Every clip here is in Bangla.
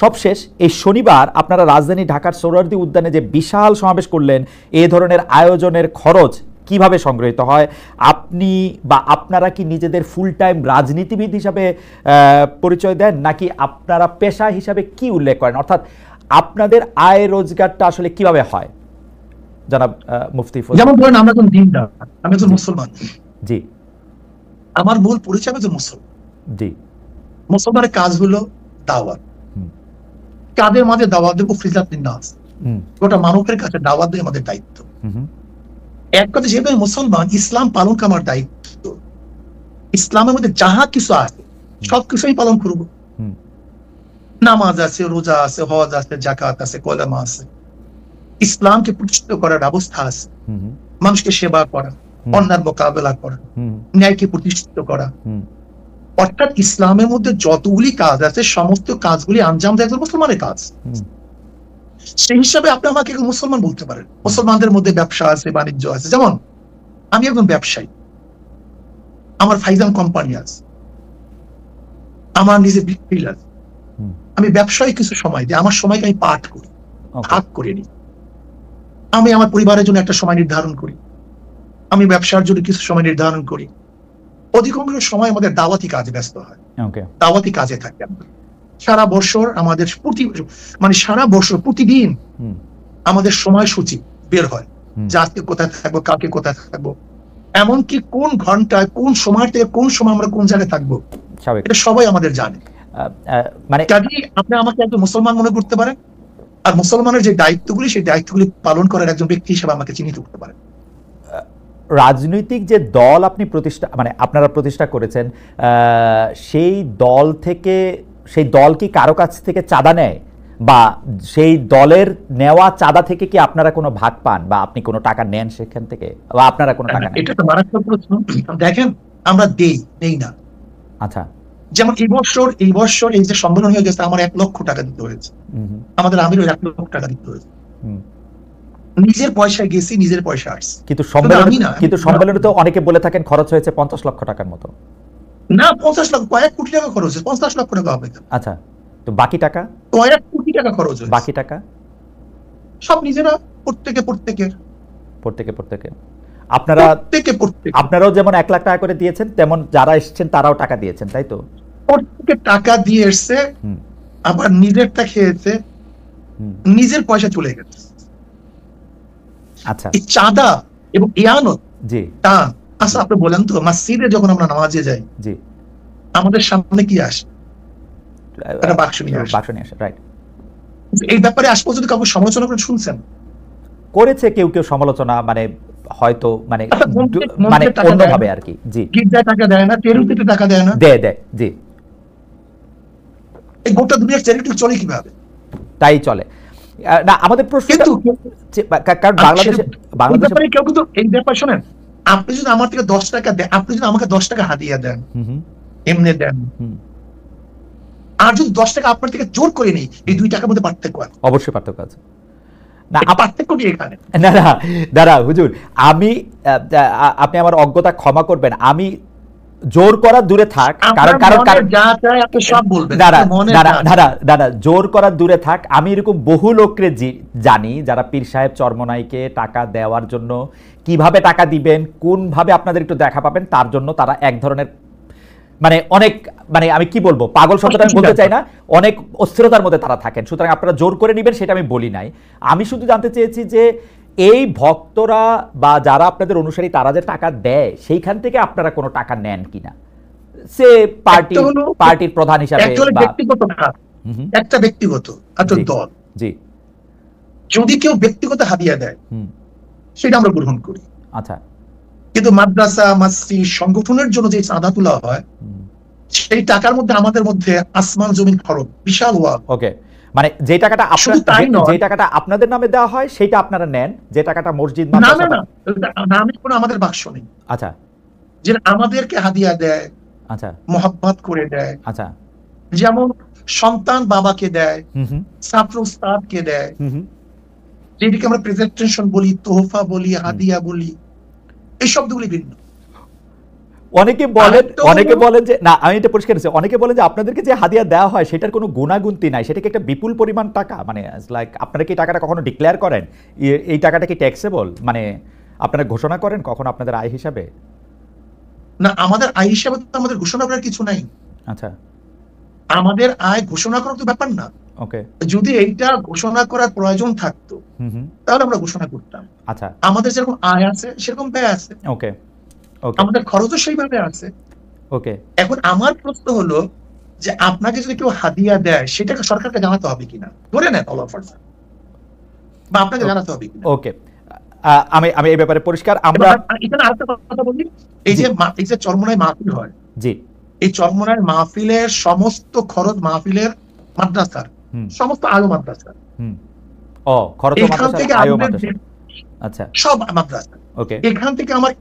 সবশেষ এই শনিবার আপনারা রাজধানী ঢাকার সোহরাওয়ার্দী উদ্যানে যে বিশাল সমাবেশ করলেন, এ ধরনের আয়োজনের খরচ কিভাবে সংগৃহীত হয়? আপনি বা আপনারা কি নিজেদের ফুল টাইম রাজনীতিবিদ হিসাবে পরিচয় দেন, নাকি আপনারা পেশা হিসাবে কি উল্লেখ করেন? অর্থাৎ আপনাদের আয় রোজগারটা আসলে কিভাবে হয়? জনাব মুফতি ফজল। যেমন ধরেন আমরা কোন দিনদার, আমি একজন মুসলমান। জি। আমার মূল পরিচয় হচ্ছে মুসলমান। জি। মুসলমানের কাজ হলো দাওয়াত। কাদের মাঝে দাওয়াত দেবো? ফিজাতিন নাস, গোটা মানবের কাছে দাওয়াত দেওয়া আমাদের দায়িত্ব। এক কথা, যেহেতু মুসলমান, ইসলাম পালন করা আমার দায়িত্ব। ইসলামের মধ্যে যাহা কিছু আছে সবকিছু আমি পালন করবো। নামাজ আছে, রোজা আছে, হজ আছে, জাকাত আছে, কলেমা আছে, ইসলামকে প্রতিষ্ঠিত করার ব্যবস্থা আছে, মানুষকে সেবা করা, অন্যায় মোকাবেলা করা, ন্যায়কে প্রতিষ্ঠিত করা। অর্থাৎ ইসলামের মধ্যে যতগুলি কাজ আছে সমস্ত কাজগুলি আঞ্জাম দেয় একজন মুসলমানের কাজ। সেই হিসাবে আপনি আমাকে মুসলমান বলতে পারেন। মুসলমানদের মধ্যে ব্যবসা আছে, বাণিজ্য আছে। যেমন আমি একজন ব্যবসায়ী, আমার ফাইজান কোম্পানি আছে, আমার নিজের বিক্রি আছে। আমি ব্যবসায় কিছু সময় দিই, আমার সময়কে আমি পাঠ করি, ভাগ করে নিই। আমি আমার পরিবারের জন্য একটা সময় নির্ধারণ করি, আমি ব্যবসার জন্য কিছু সময় নির্ধারণ করি। অধিকাংশ সময় আমাদের দাওয়াতি কাজে ব্যস্ত হয়, দাওয়াতি কাজে থাকে। সারা বছর আমাদের সারা বছর প্রতিদিন আমাদের সময়সূচি বের হয় যে আজকে কোথায় থাকবো, কালকে কোথায় থাকবো, এমনকি কোন ঘন্টায় কোন সময় থেকে কোন সময় আমরা কোন জায়গায় থাকবো, এটা সবাই আমাদের জানে। মানে আপনি আমাকে একজন মুসলমান মনে করতে পারেন, আর মুসলমানের যে দায়িত্বগুলি সেই দায়িত্বগুলি পালন করার একজন ব্যক্তি হিসেবে আমাকে চিহ্নিত করতে পারেন। রাজনৈতিক যে দল আপনি আপনারা প্রতিষ্ঠা করেছেন, সেই দল থেকে, সেই দল কি কারো কাছ থেকে চাঁদা নেয়, বা সেই দলের নেওয়া চাঁদা থেকে কি আপনারা কোনো ভাগ পান, বা আপনি কোনো টাকা নেন সেখান থেকে, বা আপনারা কোনো টাকা নেন? এটা তো মারাত্মক প্রশ্ন। দেখেন, আমরা নেই না। আচ্ছা। যেমন এই বছর এই যে সম্মেলন হয়ে গেছে, আমার 1 লক্ষ টাকা দিতে হয়েছে, আমাদের আমিরও 1 লক্ষ টাকা দিতে হয়েছে। নিজের পয়সায় গেছি, নিজের পয়সা আসছে। কিন্তু সম্মেলনে তো অনেকে বলে থাকেন খরচ হয়েছে 50 লক্ষ টাকার মতো। না, 50 লক্ষ, কয়েক কোটি টাকা খরচ হয়েছে। 50 লক্ষ টাকা হবে। আচ্ছা, তো বাকি টাকা? কয়েক কোটি টাকা খরচ হয়েছে। বাকি টাকা সব নিজেরা, প্রত্যেকে। আপনারাও যেমন 1 লাখ টাকা করে দিয়েছেন, তেমন যারা এসেছেন তারাও টাকা দিয়েছেন, তাই তো? প্রত্যেকে টাকা দিয়ে এসছে, আবার নিজেরটা খেয়েছে, নিজের পয়সা চলে গেছে। আচ্ছা, এই চাঁদা এবং ইয়ানত, জি, তা আচ্ছা আপনি বলেন তো, মসজিদে যখন আমরা নামাজে যাই, জি, আমাদের সামনে কি আসে? একটা বাক্স নিয়ে আসে, রাইট। এই ব্যাপারে আজ পর্যন্ত কাউকে সমালোচনা করে শুনছেন? করেছে কেউ সমালোচনা, মানে হয়তো মানে অন্যভাবে আর কি। জি, গির্জায় টাকা দেয় না, চ্যারিটিতে টাকা দেয় না, দেয়। জি, এই গোটা দুনিয়ার চ্যারিটি চলে কিভাবে? তাই চলে না। আমাদের প্রশ্ন, কারণ বাংলাদেশে কেউ কিন্তু এই ব্যাপার শোনেন, আপনি যদি আমার থেকে 10 টাকা দেন, আপনি যদি আমাকে 10 টাকা হাদিয়া দেন, এমনি দেন, আর যদি 10 টাকা আপনার থেকে জোর করে নেই, এই 2 টাকার মধ্যে পার্থক্য আছে। অবশ্যই পার্থক্য আছে। না, পার্থক্য নেই এখানে। দাঁড়া হুজুর, আপনি আমার অজ্ঞতা ক্ষমা করবেন। আমি জোর করা দূরে থাক, জোর করা দূরে থাক, আমি এরকম বহু লোককে জানি যারা পীর সাহেব চরমনাইকে টাকা দেওয়ার জন্য কিভাবে টাকা দিবেন, কোন ভাবে আপনাদের একটু দেখা পাবেন, তার জন্য তারা এক ধরনের অনেক আমি কি বলবো, পাগল শব্দটা আমি বলতে চাই না, অনেক অস্থিরতার মধ্যে তারা থাকেন। সুতরাং আপনারা জোর করে নেবেন সেটা আমি বলি নাই। আমি শুধু জানতে চেয়েছি যে এই ভক্তরা বা যারা আপনাদের অনুসারী তারা যে টাকা দেয়, সেইখান থেকে আপনারা কোনো টাকা নেন কিনা, সে পার্টির প্রধান হিসাবে, একটা ব্যক্তিগত দল, জি, যদি কেউ ব্যক্তিগত হাদিয়া দেয় সেটা আমরা গ্রহণ করি। আচ্ছা, কিন্তু মাদ্রাসা, মসজিদ, সংগঠনের জন্য যে চাঁদা তোলা হয়, সেই টাকার মধ্যে আমাদের মধ্যে আসমান জমিন খরচ, বিশাল ওয়াক। ওকে, মানে যে টাকাটা আপনাদের নামে দেওয়া হয় সেটা আপনারা নেন, যে টাকাটা মসজিদ, নামে কোনো আমাদের বাক্স নেই। আচ্ছা, যে আমাদেরকে হাদিয়া দেয়, আচ্ছা, মোহাব্বত করে দেয়, আচ্ছা, যেমন সন্তান বাবাকে দেয়, ছাত্র উস্তাদকে দেয়, যেটিকে আমরা প্রেজেন্টেশন বলি, তোহফা বলি, হাদিয়া বলি, এই শব্দগুলি ভিন্ন। অনেকে বলেন যে না, আমি এটা পরিষ্কার করছি, অনেকে বলেন যে আপনাদেরকে যে হাদিয়া দেওয়া হয় সেটার কোনো গুণাগুন্তি নাই, সেটা কি একটা বিপুল পরিমাণ টাকা, মানে লাইক আপনারা কি টাকাটা কখনো ডিক্লেয়ার করেন, এই টাকাটা কি ট্যাক্সেবল, মানে আপনারা ঘোষণা করেন কখন আপনাদের আয় হিসাবে? না, আমাদের আয় হিসাবে তো আমাদের ঘোষণা করার কিছু নাই। আচ্ছা, আমাদের আয় ঘোষণা করার তো ব্যাপার না। ওকে। যদি এইটা ঘোষণা করার প্রয়োজন থাকতো তাহলে আমরা ঘোষণা করতাম। আচ্ছা, আমাদের যেরকম আয় আছে সেরকম ব্যয় আছে, ওকে ওকে আমাদের খরচও সেইভাবে আছে। ওকে। এখন আমার প্রশ্ন হলো যে আপনাকে যদি কেউ হাদিয়া দেয় সেটাকে সরকারকে জানাতে হবে কিনা, ধরে নেন অল অফ বা আপনাকে জানাতে হবে কিনা। ওকে, আমি আমি এই ব্যাপারে পরিষ্কার। আমরা এখানে আরেকটা কথা বলি, এই যে চরমোনাই মাহফিল হয়, জি, এই চরমোনাই মাহফিলের সমস্ত খরচ মাহফিলের মাদ্রাসার, সমস্ত আলো মাদ্রাসার, খরচ এখান থেকে আচ্ছা, সব মাদ্রাসা, ওকে। এখান থেকে আমার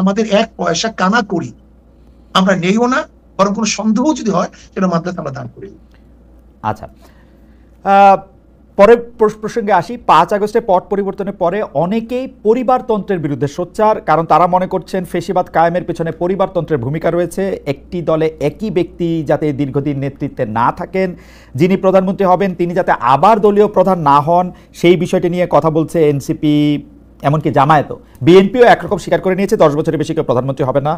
আমাদের এক পয়সা কানা করি আমরা নেইও না, বরং কোনো সন্দেহ যদি হয় সেটা মাদ্রাসা আমরা দান করি। আচ্ছা, পরের প্রসঙ্গে আসি। 5 আগস্টে পট পরিবর্তনের পরে অনেকেই পরিবারতন্ত্রের বিরুদ্ধে সোচ্চার, কারণ তারা মনে করছেন ফেসিবাদ কায়েমের পেছনে পরিবারতন্ত্রের ভূমিকা রয়েছে। একটি দলে একই ব্যক্তি যাতে দীর্ঘদিন নেতৃত্বে না থাকেন, যিনি প্রধানমন্ত্রী হবেন তিনি যাতে আবার দলীয় প্রধান না হন, সেই বিষয়টি নিয়ে কথা বলছে এনসিপি, এমনকি জামায়াতও। বিএনপিও একরকম স্বীকার করে নিয়েছে 10 বছরের বেশি কেউ প্রধানমন্ত্রী হবে না।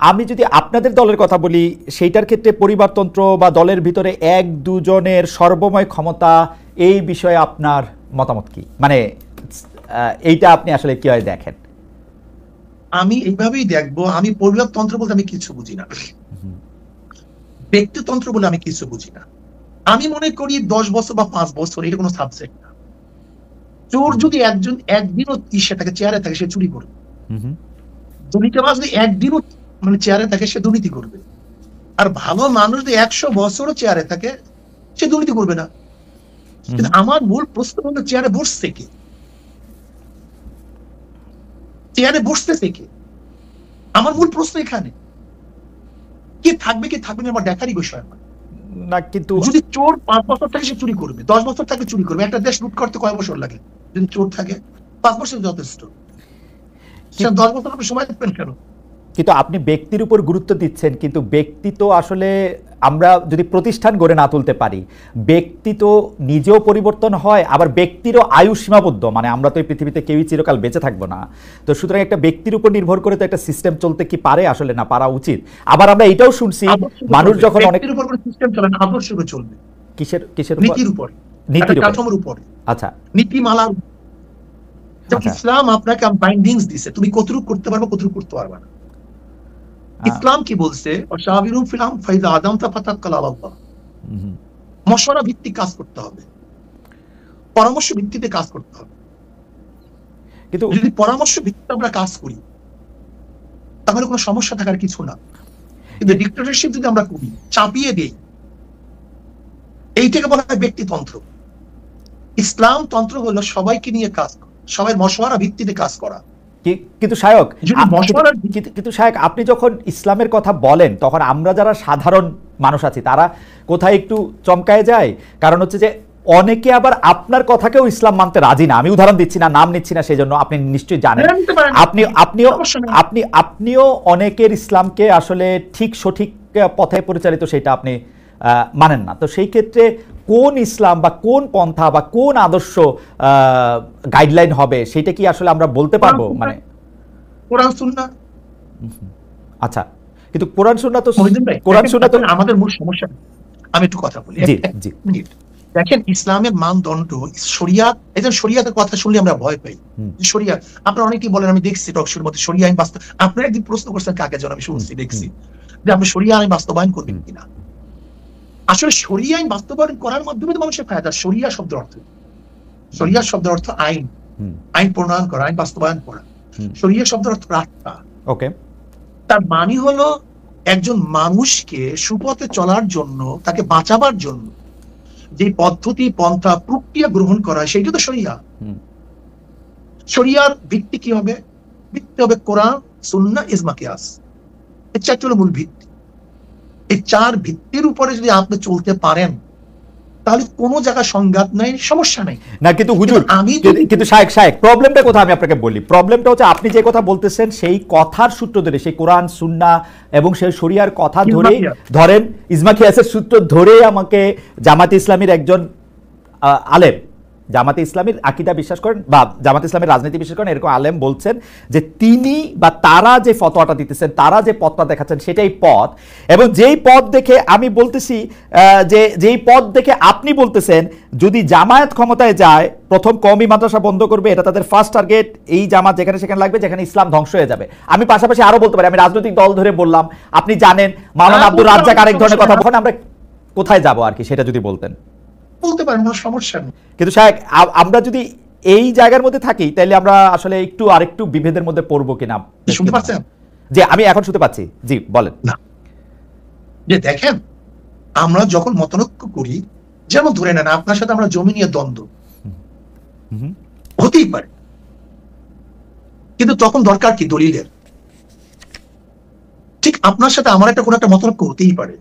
আমি যদি আপনাদের দলের কথা বলি, সেইটার ক্ষেত্রে পরিবারতন্ত্র বা দলের ভিতরে 1-2 জনের সর্বময় ক্ষমতা, এই বিষয়ে আপনার মতামত কি, মানে এইটা আপনি আসলে কিভাবে দেখেন? আমি এইভাবেই দেখবো, আমি পরিবারতন্ত্র বলতে আমি কিছু বুঝি না, ব্যক্তিতন্ত্র বলে আমি কিছু বুঝি না। আমি মনে করি 10 বছর বা 5 বছর এটা কোনো সাবজেক্ট না। চোর যদি একদিনও থাকে চেয়ারে থাকে, সে চুরি করবে। দুর্নীতিবাজ যদি একদিনও মানে চেয়ারে থাকে, সে দুর্নীতি করবে। আর ভালো মানুষ যদি 100 বছরও চেয়ারে থাকে, সে দুর্নীতি করবে না। কিন্তু আমার মূল প্রশ্ন হলো চেয়ারে বসছে কে, চেয়ারে বসতেছে কে, আমার মূল প্রশ্ন এখানে। কি থাকবে কি থাকবে না আমার দেখারই বিষয় না। কিন্তু যদি চোর 5 বছর থাকে সে চুরি করবে, 10 বছর থাকে চুরি করবে। একটা দেশ লুট করতে কয় বছর লাগে? যদি চোর থাকে 5 বছর যথেষ্ট, 10 বছর আপনি সময় দেবেন কেন? কিন্তু আপনি ব্যক্তির উপর গুরুত্ব দিচ্ছেন, কিন্তু ব্যক্তি তো আসলে আমরা যদি প্রতিষ্ঠান গড়ে না তুলতে পারি, ব্যক্তি তো নিজেও পরিবর্তন হয়, আবার ব্যক্তিরও আয়ু সীমাবদ্ধ, মানে আমরা তো এই পৃথিবীতে কেউই চিরকাল বেঁচে থাকবো না। তো সুতরাং একটা ব্যক্তির উপর নির্ভর করে তো একটা সিস্টেম চলতে কি পারে? আসলে না, পারা উচিত। আবার আমরা এটাও শুনছি মানুষ যখন অনেক সিস্টেম চলে না, আদর্শ চলবে। কিসের নীতির উপর, নীতির কাঠামোর উপর, আচ্ছা নীতিমালার। ইসলাম আপনাকে বাইন্ডিংস দিছে, তুমি কতটুকু করতে পারবে কতটুকু করতে পারবে না। ইসলাম কি বলছে? মশওয়ারা ভিত্তিক কাজ করতে হবে, পরামর্শ ভিত্তিতে কাজ করতে হবে। কিন্তু যদি পরামর্শ ভিত্তিতে আমরা কাজ করি তাহলে কোনো সমস্যা থাকার কিছু না। কিন্তু ডিক্টেটরশিপ যদি আমরা করি, চাপিয়ে দেই, এইটাকে বলা হয় ব্যক্তিতন্ত্র। ইসলাম তন্ত্র হলো সবাইকে নিয়ে কাজ করা, সবাই মশওয়ারা ভিত্তিতে কাজ করা। কিন্তু শায়ক আপনি যখন ইসলামের কথা বলেন, তখন আমরা যারা সাধারণ মানুষ আছি তারা কোথায় একটু চমকায় যায়। কারণ হচ্ছে যে অনেকে আবার আপনার কথাকেও ইসলাম মানতে রাজি না। আমি উদাহরণ দিচ্ছি না, নাম নিচ্ছি না, সেই জন্য আপনি নিশ্চয়ই জানেন। আপনিও অনেকের ইসলামকে আসলে ঠিক সঠিক পথে পরিচালিত সেটা আপনি মানেন না। তো সেই ক্ষেত্রে কোন ইসলাম বা কোন পন্থা বা কোন আদর্শ গাইডলাইন হবে, সেটা কি আসলে আমরা বলতে পারবো? মানে কোরআন সুন্নাহ। আচ্ছা, কিন্তু কোরআন সুন্নাহ তো আমাদের মূল সমস্যা। আমি একটু কথা বলি, জি জি। দেখেন ইসলামের মানদণ্ড শরিয়াত। এই যে শরিয়াতের কথা শুনলে আমরা ভয় পাই। শরিয়াত আপনারা অনেকেই বলেন, আমি দেখছি টকশোর মধ্যে শরিয়া আইন বাস্তব। আপনারা একদিন প্রশ্ন করছেন কাকে যেন, আমি শুনছি দেখছি যে আপনি শরিয়া আইন বাস্তবায়ন করবেন কিনা। আসলে শরিয়া আইন বাস্তবায়ন করার মাধ্যমে তো মানুষের ফায়দা। শরিয়া শব্দের অর্থ, শরিয়া শব্দের অর্থ আইন, আইন প্রণয়ন করা, আইন বাস্তবায়ন করা। শরিয়া শব্দের অর্থ রাস্তা। ওকে, তার মানে হলো একজন মানুষকে সুপথে চলার জন্য, তাকে বাঁচাবার জন্য যে পদ্ধতি, পন্থা, প্রক্রিয়া গ্রহণ করা, সেইটা তো শরিয়া। শরিয়ার ভিত্তি কি হবে? ভিত্তি হবে কোরআন, সুন্নাহ, ইজমা, কিয়াস। এই 4টি হলো মূল ভিত্তি। এই 4 ভিত্তির উপরে যদি আপনি চলতে পারেন তাহলে কোনো জায়গায় সংঘাত নাই, সমস্যা নাই। না কিন্তু হুজুর, কিন্তু শায়েখ প্রবলেমটা কোথায় আমি আপনাকে বলি। প্রবলেমটা হচ্ছে আপনি যে কথা বলতেছেন সেই কথার সূত্র ধরে, সেই কোরআন সুন্নাহ এবং সেই শরিয়ার কথা ধরে, ধরেন ইজমা কিয়াসের সূত্র ধরে আমাকে জামাতে ইসলামীর একজন আলেম, জামাতে ইসলামীর আকীদা বিশ্বাস করেন বা জামাতে ইসলামের রাজনীতি বিশ্বাস করেন এরকম আলেম বলছেন যে তিনি বা তারা যে ফতোয়াটা দিতেছেন, তারা যে পথটা দেখাচ্ছেন সেটাই পথ। এবং যেই পথ দেখে আমি বলতেছি যে যেই পথ দেখে আপনি বলতেছেন যদি জামায়াত ক্ষমতায় যায় প্রথম কওমি মাদ্রাসা বন্ধ করবে, এটা তাদের ফার্স্ট টার্গেট। এই জামাত যেখানে সেখানে লাগবে যেখানে ইসলাম ধ্বংস হয়ে যাবে। আমি পাশাপাশি আরো বলতে পারি, আমি রাজনৈতিক দল ধরে বললাম, আপনি জানেন মাওলানা আব্দুর রাজ্জাক আরেক ধরনের কথা বলেন। আমরা কোথায় যাব আর কি সেটা যদি বলতেন। বলতে পারেন, কোনো সমস্যা নেই। কিন্তু শায়েখ আমরা যদি এই জায়গার মধ্যে থাকি তাহলে আমরা আসলে একটু আরেকটু বিভেদের মধ্যে পড়বো কিনা। শুনতে পাচ্ছেন? জি আমি এখন শুনতে পাচ্ছি, জি বলেন। না, যে দেখেন আমরা যখন মতনৈক্য করি, যেমন ধরে নেন আপনার সাথে আমরা জমি নিয়ে দ্বন্দ্ব হতেই পারে, কিন্তু তখন দরকার কি দলিলের। ঠিক আপনার সাথে আমার একটা কোনো একটা মতনৈক্য হতেই পারে,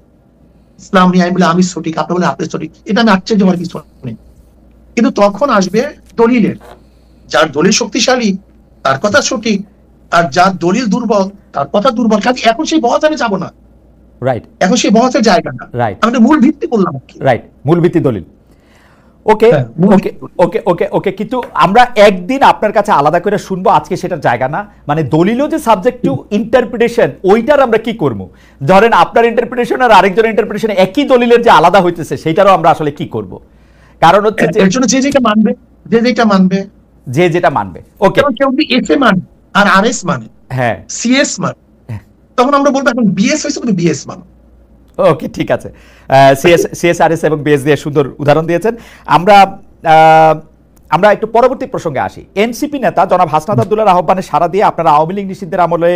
ইসলাম নিয়ে আমি বলে আমি সঠিক, আপনি বলে আপনি সঠিক, এটা আমি আশ্চর্য হওয়ার কিছু নেই। কিন্তু তখন আসবে দলিলের, যার দলিল শক্তিশালী তার কথা সঠিক, আর যার দলিল দুর্বল তার কথা দুর্বল। কাজে এখন সেই বহস আমি যাবো না, রাইট, এখন সেই বহসের জায়গা না, রাইট, আমি মূল ভিত্তি বললাম, রাইট, মূল ভিত্তি দলিল। ওকে ওকে ওকে ওকে ওকে কিন্তু আমরা একদিন আপনার কাছে আলাদা করে শুনবো, আজকে সেটার জায়গা না। মানে দলিলও যে সাবজেক্ট টু ইন্টারপ্রিটেশন, ওইটার আমরা কি করবো? ধরেন আপনার ইন্টারপ্রিটেশন আর আরেকজনের ইন্টারপ্রিটেশন একই দলিলের যে আলাদা হইতেছে সেটারও আমরা আসলে কি করব? কারণ হচ্ছে এর জন্য যে যেটা মানবে, যে যেটা মানবে, যে যেটা মানবে। ওকে, কেউ যদি এফ এ মানে আর আর এস মানে, হ্যাঁ সিএস মানে, তখন আমরা বলবো এখন বিএস হয়েছে কিন্তু বিএস মানে। ওকে ঠিক আছে, সিএসআরএস এবং বিএস দিয়ে সুন্দর উদাহরণ দিয়েছেন। আমরা একটু পরবর্তী প্রসঙ্গে আসি। এনসিপি নেতা জনাব হাসনাত আব্দুল্লাহর আহ্বানে সাড়া দিয়ে আপনারা আওয়ামী লীগ নিষিদ্ধের আমলে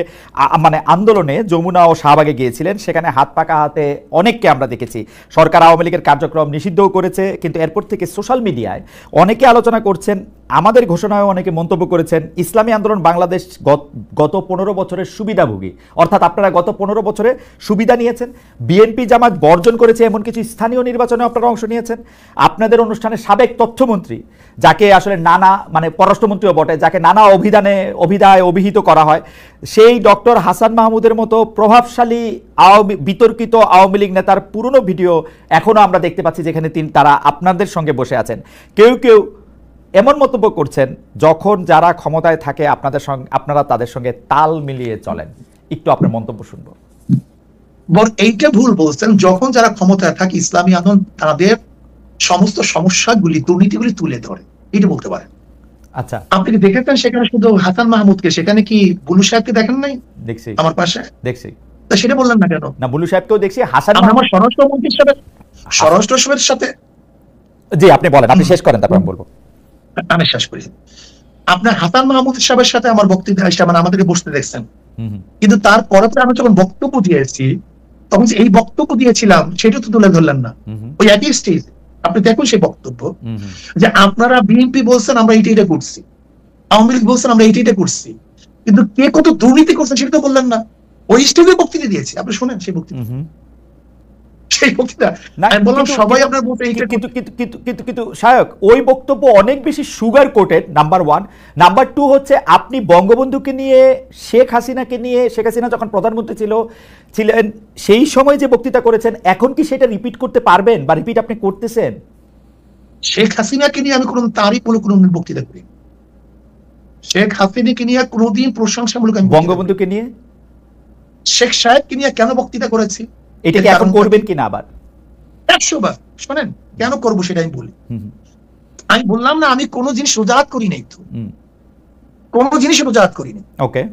মানে আন্দোলনে যমুনা ও শাহবাগে গিয়েছিলেন। সেখানে হাত পাকা হাতে অনেককে আমরা দেখেছি। সরকার আওয়ামী লীগের কার্যক্রম নিষিদ্ধও করেছে, কিন্তু এরপর থেকে সোশ্যাল মিডিয়ায় অনেকে আলোচনা করছেন, আমাদের ঘোষণায়ও অনেকে মন্তব্য করেছেন, ইসলামী আন্দোলন বাংলাদেশ গত 15 বছরের সুবিধাভোগী, অর্থাৎ আপনারা গত 15 বছরে সুবিধা নিয়েছেন। বিএনপি জামাত বর্জন করেছে এমন কিছু স্থানীয় নির্বাচনে আপনারা অংশ নিয়েছেন। আপনাদের অনুষ্ঠানে সাবেক তথ্যমন্ত্রী, যাকে আসলে নানা মানে পররাষ্ট্রমন্ত্রীও বটে, যাকে নানা অভিধায় অভিহিত করা হয়, সেই ডক্টর হাসান মাহমুদের মতো প্রভাবশালী বিতর্কিত আওয়ামী লীগ নেতার পুরনো ভিডিও এখনো আমরা দেখতে পাচ্ছি, যেখানে তারা আপনাদের সঙ্গে বসে আছেন। কেউ কেউ এমন মন্তব্য করছেন যখন যারা ক্ষমতায় থাকে আপনারা তাদের সঙ্গে তাল মিলিয়ে চলেন। একটু আপনার মন্তব্য শুনবো। এইটা ভুল বলছেন, যখন যারা ক্ষমতায় থাকে ইসলামী আন্দোলন তাদের সমস্ত সমস্যাগুলি, দুর্নীতিগুলি তুলে ধরে, এটা বলতে পারেন। আচ্ছা, আপনি কি দেখেছেন সেখানে শুধু হাসান মাহমুদকে, সেখানে কি বুলু সাহেবকে দেখেন নাই? দেখছি, আমার পাশে দেখছি। তা সেটা বললেন না কেন? না, বুলু সাহেবকেও দেখছি, হাসান আমার স্বরাষ্ট্রমন্ত্রীর সাথে জি আপনি বলেন, আপনি শেষ করেন তারপর আমি বলবো। আমি শেষ করি। আপনার হাসান মাহমুদ সাহেবের সাথে আমার বক্তব্য মানে আমাদেরকে বসতে দেখছেন, কিন্তু তারপরে আমি যখন বক্তব্য দিয়েছি তখন এই বক্তব্য দিয়েছিলাম সেটা তো তুলে ধরলেন না। ওই একই স্টেজ আপনি দেখুন সেই বক্তব্য, যে আপনারা বিএনপি বলছেন আমরা এইটা করছি, আওয়ামী লীগ বলছেন আমরা এইটা করছি, কিন্তু কে কত দুর্নীতি করছেন সেটা তো বললেন না। ওই স্টেজে বক্তৃতা দিয়েছি, আপনি শোনেন সেই বক্তৃতা। কিন্তু শায়ক ওই বক্তব্য অনেক বেশি সুগার কোটেড, নাম্বার 1। নাম্বার 2 হচ্ছে আপনি বঙ্গবন্ধুকে নিয়ে, শেখ হাসিনাকে নিয়ে, শেখ হাসিনা যখন প্রধানমন্ত্রী ছিলেন সেই সময় যে বক্তৃতা করেছেন, এখন কি সেটা রিপিট করতে পারবেন বা রিপিট আপনি করতেছেন? শেখ হাসিনাকে নিয়ে আমি তারই কোনো বক্তৃতা করি। শেখ হাসিনাকে নিয়ে কোনোদিন প্রশংসামূলক, বঙ্গবন্ধুকে নিয়ে, শেখ সাহেবকে নিয়ে কেন বক্তৃতা করেছি, এটা কি এখন করবেন কিনা আবার? 100 বার শোনেন, কেন করবো সেটা আমি বলি। আমি বললাম না আমি কোনো জিনিস রোজাত করি নাই, তো কোনো জিনিস রোজাত করিনি। ওকে,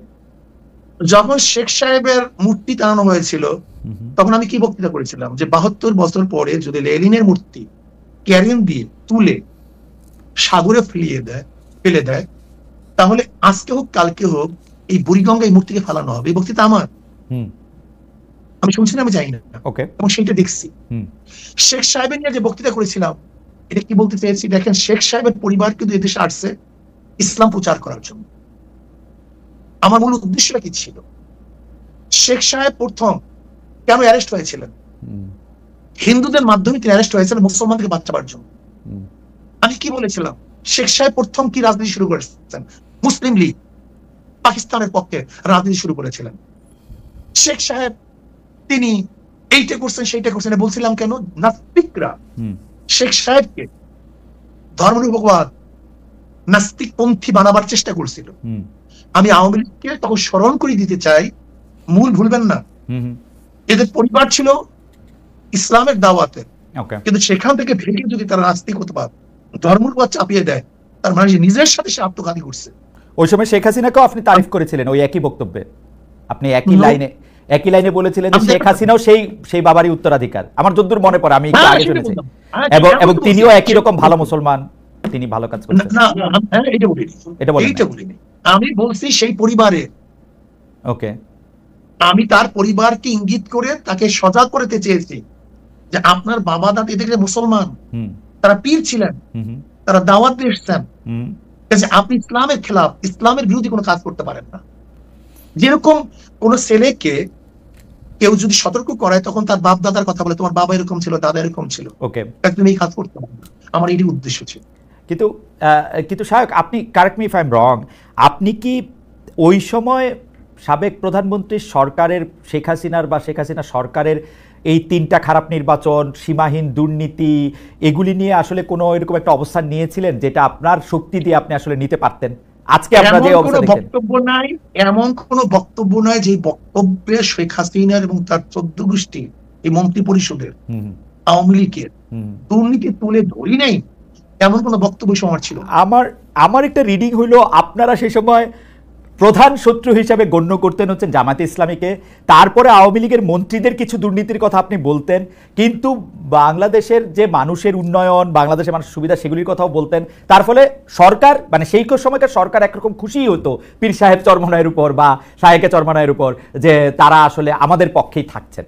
যখন শেখ সাহেবের মূর্তি টানানো হয়েছিল তখন আমি কি বক্তৃতা করেছিলাম, যে 72 বছর পরে যদি লেনিনের মূর্তি ক্যারিয়ান দিয়ে তুলে সাগরে ফেলে দেয় তাহলে আজকে হোক কালকে হোক এই বুড়িগঙ্গা এই মূর্তিকে ফেলানো হবে। এই বক্তৃতা আমার, আমি শুনছি না, আমি জানি না, এবং সেইটা দেখছি। শেখ সাহেবের নিয়ে যে বক্তৃতা করেছিলাম এটা কি বলতে চেয়েছি, দেখেন শেখ সাহেবের পরিবার কিন্তু এদেশে আসছে ইসলাম প্রচার করার জন্য। আমার মূল উদ্দেশ্যটা কি ছিল? শেখ সাহেব প্রথম কেন অ্যারেস্ট হয়েছিলেন? হিন্দুদের মাধ্যমে তিনি অ্যারেস্ট হয়েছেন মুসলমানদেরকে বাচ্চা পাওয়ার জন্য। আমি কি বলেছিলাম, শেখ সাহেব প্রথম কি রাজনীতি শুরু করেছেন? মুসলিম লীগ পাকিস্তানের পক্ষে রাজনীতি শুরু করেছিলেন। শেখ সাহেব তিনি এইটা করছেন সেইটা করছেন বলছিলাম কেন? নাস্তিকরা শেখ সাহেবকে ধর্মনিরপেক্ষবাদ নাস্তিকপন্থী বানাবার চেষ্টা করছিল। আমি আওয়ামী লীগকে তখন স্মরণ করে দিতে চাই, মূল ভুলবেন না, এদের পরিবার ছিল ইসলামের দাওয়াতে, কিন্তু সেখান থেকে ভেঙে যদি তারা নাস্তিকতা ধর্মনিরপেক্ষ চাপিয়ে দেয়, তার মানে নিজের সাথে সে আত্মঘাতী করছে। ওই সময় শেখ হাসিনাকেও আপনি তারিফ করেছিলেন ওই একই বক্তব্যে, আপনি একই লাইনে বলেছিলেন যে শেখ হাসিনাও সেই বাবারই উত্তরাধিকার, আমার যতদূর মনে পড়ে, আমি একটু আগে শুনেছি, এবং তিনিও একই রকম ভালো মুসলমান, তিনি ভালো কাজ করছেন। এটা বলিনি, আমি বলছি সেই পরিবারে, ওকে, আমি তার পরিবারকে ইঙ্গিত করে তাকে সজাগ করতে চেয়েছি যে আপনার বাবা দাদি দেখলে মুসলমান, তারা পীর ছিলেন, তারা দাওয়াত দিয়ে এসেছেন, আপনি ইসলামের খেলাফ, ইসলামের বিরোধী কোনো কাজ করতে পারেন না। যেরকম কোন ছেলেকে কেউ যদি সতর্ক করায় তখন তার বাপ দাদার কথা বলে, তোমার বাবা এরকম ছিল, দাদা এরকম ছিল, ওকে, তুমি এই কাজ করতে পারো না। আমার এটি উদ্দেশ্য ছিল। কিন্তু শায়ক, আপনি correct me if I am রং, আপনি কি ওই সময় সাবেক প্রধানমন্ত্রী সরকারের শেখ হাসিনার সরকারের এই 3টা খারাপ নির্বাচন, সীমাহীন দুর্নীতি, এগুলি নিয়ে আসলে কোনো এরকম একটা অবস্থান নিয়েছিলেন যেটা আপনার শক্তি দিয়ে আপনি আসলে নিতে পারতেন? আজকে আপনারা যে অবস্থা দেখেন, বক্তব্য নাই, এমন কোনো বক্তব্য নাই যে বক্তব্যে শেখ হাসিনার এবং তার 14 গোষ্ঠী এই মন্ত্রী পরিষদের আওয়ামী লীগের দুর্নীতি তুলে ধরি নাই, এমন কোনো বক্তব্য আমার ছিল। আমার একটা রিডিং হইলো আপনারা সেই সময় প্রধান শত্রু হিসাবে গণ্য করতেন হচ্ছেন জামায়াতে ইসলামীকে, তারপরে আওয়ামী লীগের মন্ত্রীদের কিছু দুর্নীতির কথা আপনি বলতেন, কিন্তু বাংলাদেশের যে মানুষের উন্নয়ন, বাংলাদেশের মানুষের সুবিধা, সেগুলির কথাও বলতেন। তার ফলে সরকার, মানে সেই সময়কার সরকার একরকম খুশি হতো পীর সাহেব চরমনায়ের উপর বা শায়েকে চরমনায়ের উপর, যে তারা আসলে আমাদের পক্ষেই থাকছেন,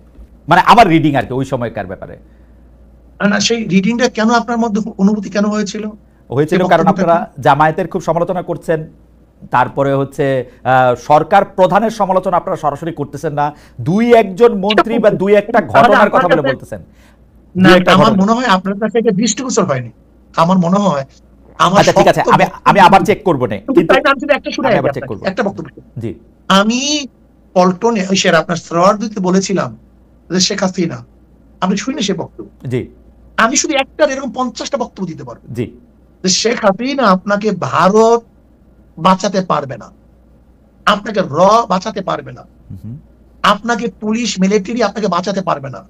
মানে আমার রিডিং আর কি ওই সময়কার ব্যাপারে। না, সেই রিডিংটা কেন আপনার মধ্যে অনুভূতি কেন হয়েছিল? কারণ আপনারা জামায়াতের খুব সমালোচনা করছেন, তারপরে হচ্ছে সরকার প্রধানের সমালোচনা আপনারা সরাসরি করতেছেন না, 2-1 মন্ত্রী বা 2-1টা ঘটনার কথা বলে বলতেছেন। আমার মনে হয় আপনার কাছে এটা দৃষ্টিগোচর হয়নি, আমার মনে হয়। আচ্ছা ঠিক আছে, আমি আবার চেক করব না, কিন্তু একটা বক্তব্য, জি, আমি পল্টনে আপনার সরোয়ার দিতে বলেছিলাম যে শেখ হাসিনা, আপনি শুনে সে বক্তব্য, জি, আমি শুধু একটা এরকম 50টা বক্তব্য দিতে পারবো, জি, যে শেখ হাসিনা আপনাকে ভারত বাঁচাতে পারবে না, আপনাকে বাঁচাতে পারবে না, আপনাকে পুলিশ মিলিটারি আপনাকে বাঁচাতে পারবে না,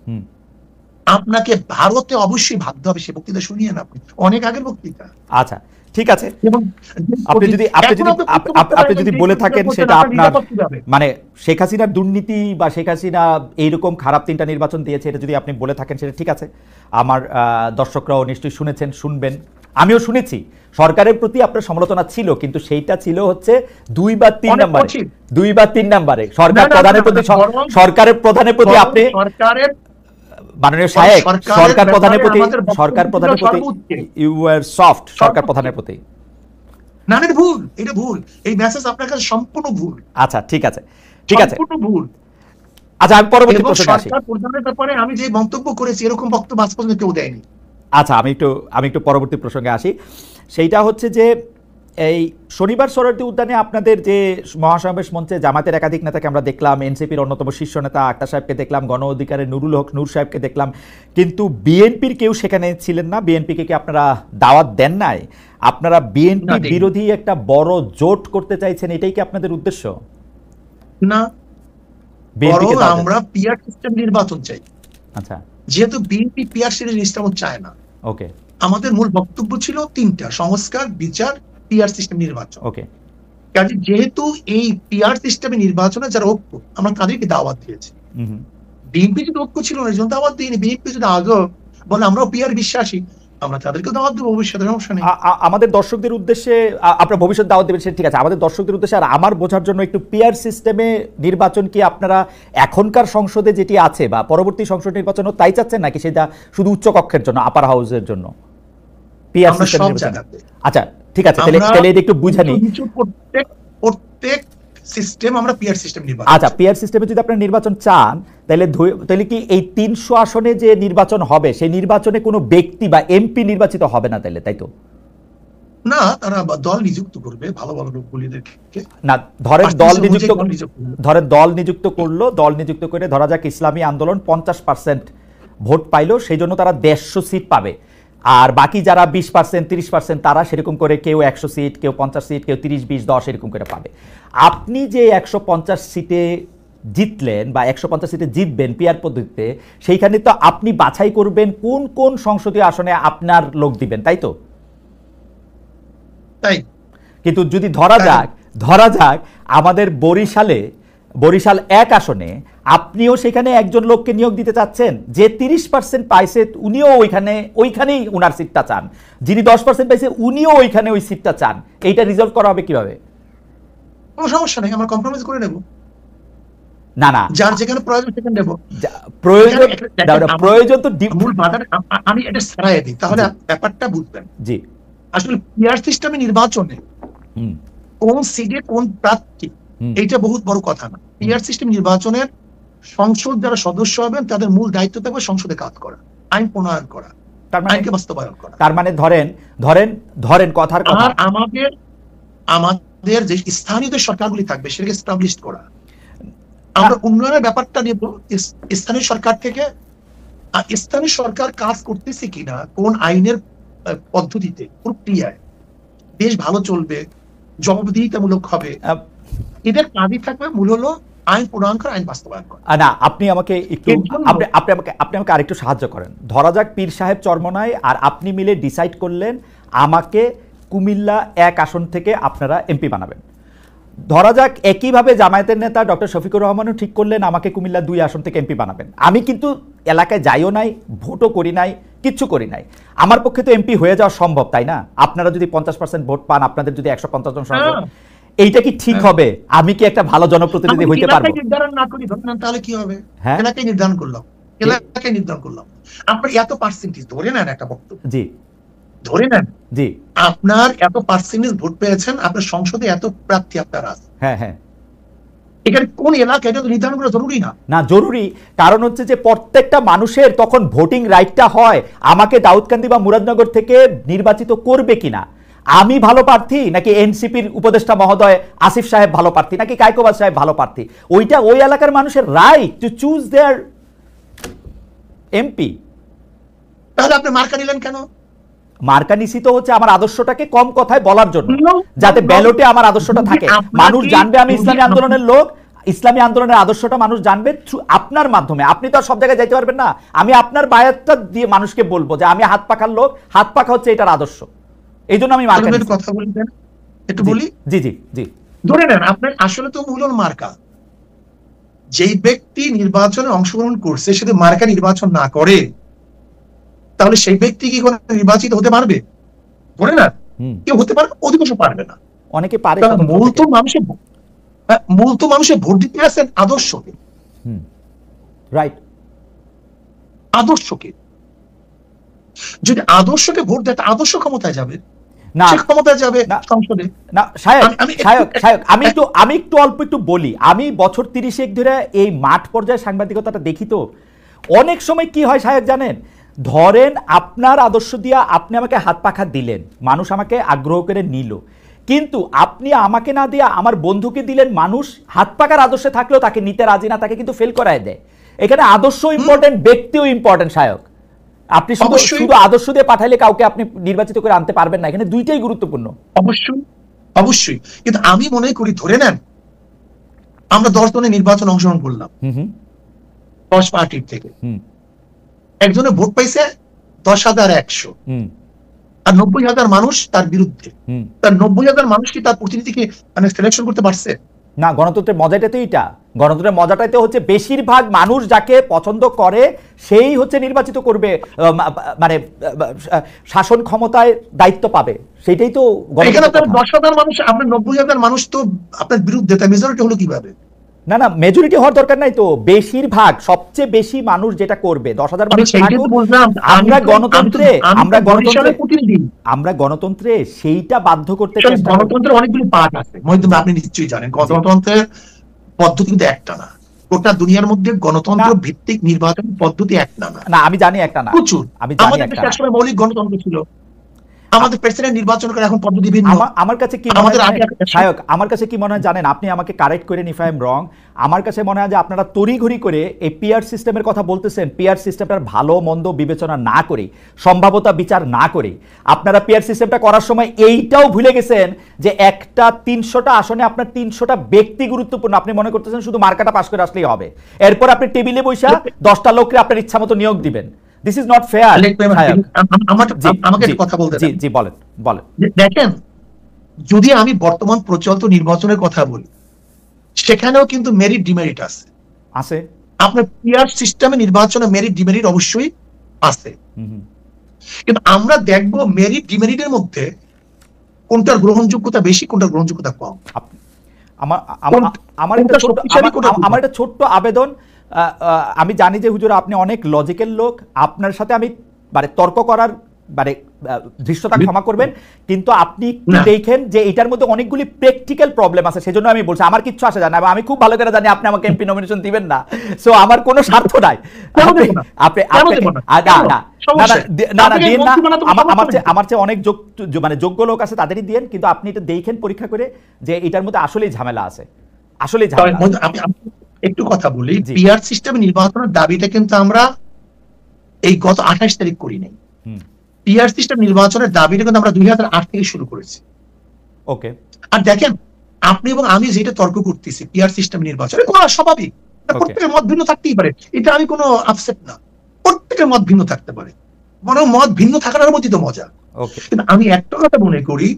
আপনাকে ভারতে অবশ্যই ভাবতে হবে। সে বক্তৃতা শুনিয়ে না আপনি, অনেক আগের বক্তৃতা। আচ্ছা ঠিক আছে, আপনি যদি বলে থাকেন সেটা আপনার, মানে শেখ হাসিনার দুর্নীতি বা শেখ হাসিনা এইরকম খারাপ 3টা নির্বাচন দিয়েছে, এটা যদি আপনি বলে থাকেন সেটা ঠিক আছে। আমার দর্শকরাও নিশ্চয়ই শুনেছেন, শুনবেন, আমিও শুনেছি সরকারের প্রতি আপনার সমালোচনা ছিল, কিন্তু সেইটা ছিল হচ্ছে 2 বা 3 নাম্বারে সরকারের প্রতি আপনি মাননীয় সাহেব, সরকার প্রধানের প্রতি ইউ আর সফট, সরকার প্রধানের প্রতি। না, এটা ভুল, এই মেসেজ আপনার কাছে সম্পূর্ণ ভুল। আচ্ছা ঠিক আছে, সম্পূর্ণ ভুল। আচ্ছা আমি পরবর্তী প্রশ্নে আসি। সরকার প্রধানের ব্যাপারে আমি যে মন্তব্য করেছি এরকম বক্তব্য আজ পর্যন্ত কেউ দেয়নি। আচ্ছা আমি একটু পরবর্তী প্রসঙ্গে আসি। সেইটা হচ্ছে যে এই শনিবার সোহরাওয়ার্দী উদ্যানে আপনাদের যে মহাসমাবেশ মঞ্চে জামাতের একাধিক নেতাকে আমরা দেখলাম, এনসিপির অন্যতম শীর্ষ নেতা আক্তার সাহেবকে দেখলাম, গণ অধিকারের নুরুল হক নূর সাহেবকে দেখলাম, কিন্তু বিএনপির কেউ সেখানে ছিলেন না। বিএনপিকে কি আপনারা দাওয়াত দেন নাই? আপনারা বিএনপি বিরোধী একটা বড় জোট করতে চাইছেন, এটাই কি আপনাদের উদ্দেশ্য? না, আমরা পিআর সিস্টেম নির্বাচন চাই। আচ্ছা, যেহেতু বিএনপি পিআর সিস্টেম চায় না, ওকে, আমাদের মূল বক্তব্য ছিল 3টা: সংস্কার, বিচার, পিআর সিস্টেম নির্বাচন। ওকে, কাজে যেহেতু এই পিআর সিস্টেমে নির্বাচনে যারা ঐক্য, আমরা তাদেরকে দাওয়াত দিয়েছি। বিএনপি যদি ঐক্য ছিল না, যেমন দাওয়াত দিইনি। বিএনপি যদি আগে বলে আমরাও পিআর বিশ্বাসী, আমরা তাদেরকে দাওয়াত দেবো, ভবিষ্যতে সমস্যা নেই। আমাদের দর্শকদের উদ্দেশ্যে আপনারা ভবিষ্যৎ দাওয়াত দেবেন, ঠিক আছে। আমাদের দর্শকদের উদ্দেশ্যে আর আমার বোঝার জন্য একটু, পিআর সিস্টেমে নির্বাচন কি আপনারা এখনকার সংসদে যেটি আছে বা পরবর্তী সংসদ নির্বাচনও তাই চাচ্ছেন, নাকি সেটা শুধু উচ্চ কক্ষের জন্য, আপার হাউসের জন্য পিআর সিস্টেম? আচ্ছা ঠিক আছে, তাহলে এটা একটু বুঝানি। প্রত্যেক সিস্টেম আমরা পিয়ার সিস্টেম নির্বাচন। আচ্ছা, পিয়ার সিস্টেমে যদি আপনারা নির্বাচন চান, তাহলে কি এই 300 আসনে যে নির্বাচন হবে সেই নির্বাচনে কোনো ব্যক্তি বা এমপি নির্বাচিত হবে না তাইলে, তাই তো? না, তারা দল নিযুক্ত করবে ভালো ভালো লোকগুলিদেরকে। না, ধরেন দল নিযুক্ত করলো, দল নিযুক্ত করে ধরা যাক ইসলামী আন্দোলন 50% ভোট পাইলো, সেই জন্য তারা 150 সিট পাবে। আর বাকি যারা 20%, 30% তারা সেরকম করে কেউ 100 সিট, কেউ 50 সিট, কেউ 30, 20, 10 এরকম করে পাবে। আপনি যে 150 সিটে জিতলেন বা 150 সিটে জিতবেন পিয়ার পদ্ধতিতে, সেইখানে তো আপনি বাছাই করবেন কোন কোন সংসদীয় আসনে আপনার লোক দিবেন, তাই তো? তাই। কিন্তু যদি ধরা যাক আমাদের বরিশাল 1 আসনে আপনিও সেখানে একজন লোককে নিয়োগ দিতে চাচ্ছেন যে 30% পাইছে, উনিও ওইখানেই উনার সিটটা চান, যিনি 10% পাইছে উনিও ওইখানে ওই সিটটা চান, এইটা রিজলভ করা হবে কিভাবে? কোনো সমস্যা নেই, আমরা কম্প্রোমাইজ করে নেব। না না, যার যেখানে প্রয়োজন সেখানে নেব। প্রয়োজন তো মূল বাধাটা আমি এটা ছাড়াই দিই, তাহলে ব্যাপারটা বুঝবেন। জি, আসলে পিয়ার সিস্টেমে নির্বাচনে কোন সিটে কোন প্রার্থী, এইটা বহুত বড় কথা না। পিয়ার সিস্টেম নির্বাচনের সংসদ যারা সদস্য হবেন তাদের মূল দায়িত্ব থাকবে সংসদে কাজ করা, আইন প্রণয়ন করা, আইনকে বাস্তবায়ন করা। তার মানে ধরেন কথার কথা, আর আমাদের যে স্থানীয় যে সরকারগুলি থাকবে সেটাকে এস্টাবলিশ করা। আমরা উন্নয়নের ব্যাপারটা নেব স্থানীয় সরকার থেকে। আর স্থানীয় সরকার কাজ করতেছে কিনা, কোন আইনের পদ্ধতিতে, প্রক্রিয়ায় দেশ ভালো চলবে, জবাবদিহিতামূলক হবে, এদের কাজই থাকবে মূল হলো আইন প্রণয়ন করা, আইন বাস্তবায়ন করা। না, আপনি আমাকে আরেকটু সাহায্য করেন। ধরা যাক পীর সাহেব চরমনাই আর আপনি মিলে ডিসাইড করলেন আমাকে কুমিল্লা 1 আসন থেকে আপনারা এমপি বানাবেন। ধরা যাক একইভাবে জামায়াতের নেতা ডক্টর শফিকুর রহমানও ঠিক করলেন আমাকে কুমিল্লা 2 আসন থেকে এমপি বানাবেন। আমি কিন্তু এলাকায় যাইও নাই, ভোটও করি নাই, কিচ্ছু করি নাই, আমার পক্ষে তো এমপি হয়ে যাওয়া সম্ভব, তাই না? আপনারা যদি 50% ভোট পান, আপনাদের যদি 150 জন সদস্য, এইটা কি ঠিক হবে? আমি কি একটা ভালো জনপ্রতিনিধি হইতে পারবো? নির্ধারণ না করি তাহলে কি হবে? এলাকায় নির্ধারণ করলাম, আপনার এত পার্সেন্টেজ ধরে নেন, একটা বক্তব্য জি ধরে নেন, জি আপনার এত পার্সেন্টেজ ভোট পেয়েছেন, আপনার সংসদে এত প্রার্থী আপনার আছে, হ্যাঁ, এখানে কোন এলাকা এটা তো নির্ধারণ করা জরুরি না। না, জরুরি, কারণ হচ্ছে যে প্রত্যেকটা মানুষের তখন ভোটিং রাইটটা হয় আমাকে দাউদকান্দি বা মুরাদনগর থেকে নির্বাচিত করবে কিনা, আমি ভালো প্রার্থী নাকি এনসিপির উপদেষ্টা মহোদয় আসিফ সাহেব ভালো প্রার্থী নাকি কায়কোবাদ সাহেব ভালো প্রার্থী, ওইটা ওই এলাকার মানুষের right to choose there MP. তাহলে আপনি মার্কা নিলেন কেন? মার্কা নিছি তো হচ্ছে আমার আদর্শটাকে কম কথায় বলার জন্য, যাতে ব্যালটে আমার আদর্শটা থাকে, মানুষ জানবে আমি ইসলামী আন্দোলনের লোক, ইসলামী আন্দোলনের আদর্শটা মানুষ জানবে আপনার মাধ্যমে। আপনি তো আর সব জায়গায় যাইতে পারবেন না, আমি আপনার বায়াতটা দিয়ে মানুষকে বলবো যে আমি হাত পাখার লোক, হাত পাখা হচ্ছে এটার আদর্শ, এই জন্য আমি মার্কা নিছি। কথা বলবেন একটু বলি? জি জি জি, ধরে নেন আপনার আসলে তো মূল মার্কা, যেই ব্যক্তি নির্বাচনে অংশগ্রহণ করছে সেটা মার্কা নির্বাচন না করে তাহলে সেই ব্যক্তি কি কোনো নির্বাচিত হতে পারবে? ধরে না কেউ হতে পারবে, অধিকাংশ পারবে না, অনেকে পারে। মূল তো মানুষের ভোট দিতে আসেন আদর্শকে, রাইট, আদর্শকে। যদি আদর্শকে ভোট দেয় আদর্শ ক্ষমতায় যাবে, না ক্ষমতায় যাবে সংসদে। না আমি একটু অল্প একটু বলি, আমি বছর 30 ধরে এই মাঠ পর্যায়ে সাংবাদিকতাটা দেখি, তো অনেক সময় কি হয় সাহেব জানেন, ধরেন আপনার আদর্শ দিয়া আপনি আমাকে হাত পাখা দিলেন, মানুষ আমাকে আগ্রহ করে নিল, কিন্তু আপনি আমাকে না দিয়ে আমার বন্ধুকে দিলেন, মানুষ হাত পাখার আদর্শে থাকলেও তাকে নিতে রাজি না, তাকে কিন্তু ফেল করায় দেয়। এখানে আদর্শ ইম্পর্টেন্ট, ব্যক্তিও ইম্পর্টেন্ট সায়ক। আপনি শুধু আদর্শ দিয়ে পাঠাইলে কাউকে আপনি নির্বাচিত করে আনতে পারবেন না, এখানে দুইটাই গুরুত্বপূর্ণ। অবশ্যই অবশ্যই, কিন্তু আমি মনে করি ধরে নেন আমরা 10 জনের নির্বাচন অংশগ্রহণ করলাম 10 পার্টির থেকে, একজনে ভোট পাইছে 10,100, আর 90,000 মানুষ তার বিরুদ্ধে, তার 90,000 মানুষ কি তার প্রতিনিধিকে মানে সিলেকশন করতে পারছে? না, গণতন্ত্রের মজাটাই তো এটা, গণতন্ত্রের মজাটাই তো হচ্ছে বেশিরভাগ মানুষ যাকে পছন্দ করে সেই হচ্ছে নির্বাচিত করবে, মানে শাসন ক্ষমতায় দায়িত্ব পাবে, সেটাই তো। এখানে 10,000 মানুষ, আপনার 90,000 মানুষ তো আপনার বিরুদ্ধে, তার মেজরিটি হলো কিভাবে? না না, মেজরিটি হওয়ার দরকার নাই তো, বেশিরভাগ সবচেয়ে বেশি মানুষ যেটা করবে 10,000 মানুষ থাকুক, আমরা গণতন্ত্রে সেইটা বাধ্য করতে চেষ্টা। গণতন্ত্রের অনেকগুলি পার্ট আছে মহিউদ্দিন, আপনি নিশ্চয়ই জানেন গণতন্ত্রের পদ্ধতি কিন্তু একটা না, গোটা দুনিয়ার মধ্যে গণতন্ত্র ভিত্তিক নির্বাচন পদ্ধতি একটা না। না আমি জানি একটা না, প্রচুর। আমাদের দেশে একসময় মৌলিক গণতন্ত্র ছিল, আমাদের প্রেসিডেন্ট নির্বাচন করে এখন পদ্ধতি ভিন্ন। আমার কাছে কি মনে হয় শায়ক, আমার কাছে কি মনে হয় জানেন, আপনি আমাকে কারেক্ট করেন ইফ আই এম রং, আমার কাছে মনে হয় যে আপনারা তড়িঘড়ি করে এই পিআর সিস্টেমের কথা বলতেছেন, পিআর সিস্টেমটার ভালো মন্দ বিবেচনা না করে, সম্ভাব্যতা বিচার না করে আপনারা পিআর সিস্টেমটা করার সময় এইটাও ভুলে গেছেন যে একটা 300টা আসনে আপনার 300টা ব্যক্তি গুরুত্বপূর্ণ। আপনি মনে করতেছেন শুধু মার্কাটা পাস করে আসলেই হবে, এরপর আপনি টেবিলে বসে 10টা লোককে আপনার ইচ্ছা মতো নিয়োগ দিবেন। This is not fair. আমাকে কথা বলতে জি জি বলেন বলেন। দেখেন, যদি আমি বর্তমান প্রচলিত নির্বাচনের কথা বলি, সেখানেও কিন্তু মেরিট ডিমেরিট আছে। আপনার পিআর সিস্টেমে নির্বাচনে মেরিট ডিমেরিট অবশ্যই আছে, কিন্তু আমরা দেখব মেরিট ডিমেরিটের মধ্যে কোনটার গ্রহণযোগ্যতা বেশি, কোনটার গ্রহণযোগ্যতা কম। আমার একটা ছোট্ট আবেদন, আমি জানি যে হুজুর আপনি অনেক লজিক্যাল লোক, আপনার সাথে আমি মানে তর্ক করার মানে দৃশ্যতা ক্ষমা করবেন, কিন্তু আপনি দেখেন যে এটার মধ্যে অনেকগুলি প্র্যাকটিক্যাল প্রবলেম আছে, সেজন্য আমি বলছি আমার কিচ্ছু আসে যায় না, আমি খুব ভালো করে জানি আপনি আমাকে এমপি নমিনেশন দিবেন না, সো আমার কোনো স্বার্থ নাই। আমার চেয়ে অনেক মানে যোগ্য লোক আছে, তাদেরই দিয়েন, কিন্তু আপনি এটা দেখেন পরীক্ষা করে যে এটার মধ্যে আসলেই ঝামেলা আছে, আসলেই ঝামেলা। একটু কথা বলি, পিআর সিস্টেম নির্বাচনের দাবিটা কিন্তু আমরা এই গত 28 তারিখ করি নাই। পিআর সিস্টেম নির্বাচনের দাবিটা কিন্তু আমরা 2008 থেকে শুরু করেছি। ওকে, আর দেখেন আপনি এবং আমি যেটা তর্ক করতেছি পিআর সিস্টেম নির্বাচনে, করা স্বাভাবিক, প্রত্যেকের মত ভিন্ন থাকতেই পারে, এটা আমি কোনো আপসেট না, প্রত্যেকের মত ভিন্ন থাকতে পারে, বরং মত ভিন্ন থাকার মধ্যেই তো মজা। কিন্তু আমি একটা কথা মনে করি,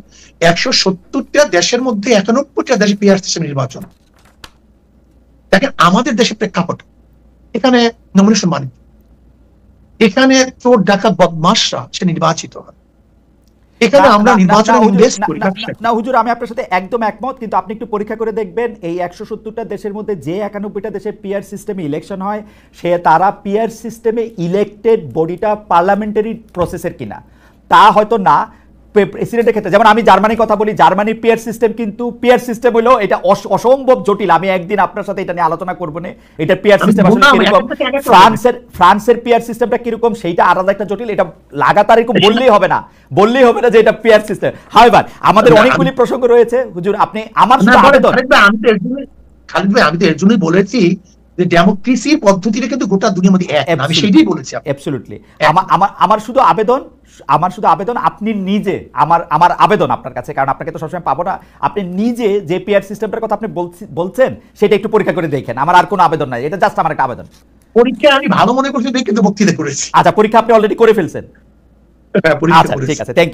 170টা দেশের মধ্যে 91টা দেশে পিআর সিস্টেম নির্বাচন। দেখেন আমাদের দেশের প্রেক্ষাপট, এখানে নমিনেশন মানে এখানে চোর ডাকাত বদমাশরা সে নির্বাচিত হয়, এখানে আমরা নির্বাচনে ইনভেস্ট করি না। হুজুর আমি আপনার সাথে একদম একমত, কিন্তু আপনি একটু পরীক্ষা করে দেখবেন এই 170টা দেশের মধ্যে যে 91টা দেশে পিআর সিস্টেমে ইলেকশন হয়, সে তারা পিআর সিস্টেমে ইলেক্টেড বডিটা পার্লামেন্টারি প্রসেসের কিনা, তা হয়তো না প্রেসিডেন্টের ক্ষেত্রে। যেমন আমি জার্মানির কথা বলি, জার্মানির পিআর সিস্টেম কিন্তু পিআর সিস্টেম হলো এটা অসম্ভব জটিল, আমি একদিন আপনার সাথে এটা নিয়ে আলোচনা করব না, এটা পিআর সিস্টেম আসলে কিরকম, ফ্রান্সের পিআর সিস্টেমটা কিরকম সেইটা আলাদা একটা জটিল, এটা লাগাতার এরকম বললেই হবে না যে এটা পিআর সিস্টেম। হাওয়েভার আমাদের অনেকগুলি প্রসঙ্গ রয়েছে হুজুর, আপনি আমার শুধু আবেদন, খালিদ ভাই আমি তো এর জন্যই বলেছি যে ডেমোক্রেসির পদ্ধতিটা কিন্তু গোটা দুনিয়ার মধ্যে এক, আমি সেটাই বলেছি। অ্যাবসলিউটলি। আমার শুধু আবেদন আপনি নিজে, আমার আবেদন আপনার কাছে, কারণ আপনাকে তো সবসময় পাবো না, আপনি নিজে যে পিআর সিস্টেমটার কথা আপনি বলছেন সেটা একটু পরীক্ষা করে দেখেন, আমার আর কোনো আবেদন নাই, এটা জাস্ট আমার একটা আবেদন। পরীক্ষা আমি ভালো মনে করছি, কিন্তু বক্তৃতা করেছি। আচ্ছা, পরীক্ষা আপনি অলরেডি করে ফেলছেন? আচ্ছা ঠিক আছে, থ্যাংক ইউ।